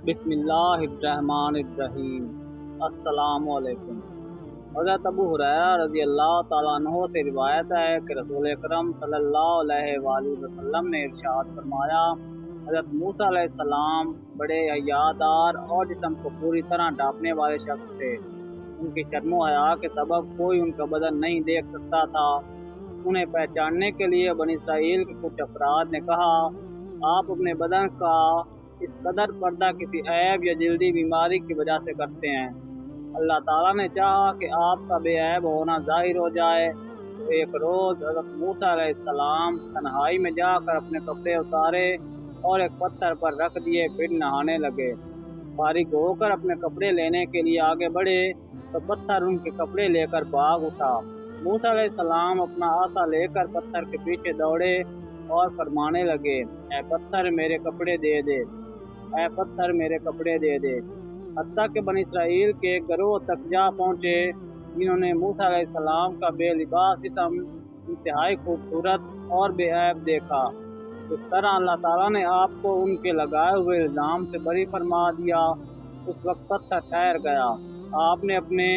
बिस्मिल्लाहिर्रहमानिर्रहीम। अस्सलामु अलैकुम। हज़रत अबू हुरैरा रज़ी अल्लाह ताला अन्हो से रिवायत है कि रसूल अकरम सल्लल्लाहु अलैहि वसल्लम ने इरशाद फरमाया, हज़रत मूसा अलैहिस्सलाम बड़े हयादार और जिस्म को पूरी तरह ढांपने वाले शख्स थे। उनकी शर्मो हया के सबब कोई उनका बदन नहीं देख सकता था। उन्हें पहचानने के लिए बनी इसराइल के कुछ अफराद ने कहा, आप अपने बदन का इस कदर पर्दा किसी ऐब या जल्दी बीमारी की वजह से करते हैं। अल्लाह ताला ने चाहा कि आपका बेऐब होना जाहिर हो जाए तो एक रोज हज़रत मूसा अलैहिस्सलाम तन्हाई में जाकर अपने कपड़े उतारे और एक पत्थर पर रख दिए, फिर नहाने लगे। फारिग होकर अपने कपड़े लेने के लिए आगे बढ़े तो पत्थर उनके कपड़े लेकर भाग उठा। मूसा अलैहिस्सलाम अपना आसा लेकर पत्थर के पीछे दौड़े और फरमाने लगे, ऐ पत्थर मेरे कपड़े दे दे, ऐ पत्थर मेरे कपड़े दे दे। हत्ता के बनी इसराइल के गिरोह तक जा पहुँचे, जिन्होंने मूसा अलैहिस्सलाम का बेलिबास जिस्म इंतहाई खूबसूरत और बेऐब देखा। इस तरह अल्लाह ताला ने आपको उनके लगाए हुए इल्ज़ाम से बरी फरमा दिया। उस वक्त पत्थर ठहर गया। आपने अपने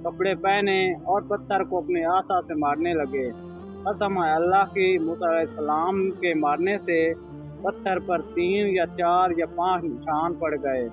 कपड़े पहने और पत्थर को अपने आसा से मारने लगे। कसम है अल्लाह की, मूसा अलैहिस्सलाम के मारने से पत्थर पर 3 या 4 या 5 निशान पड़ गए।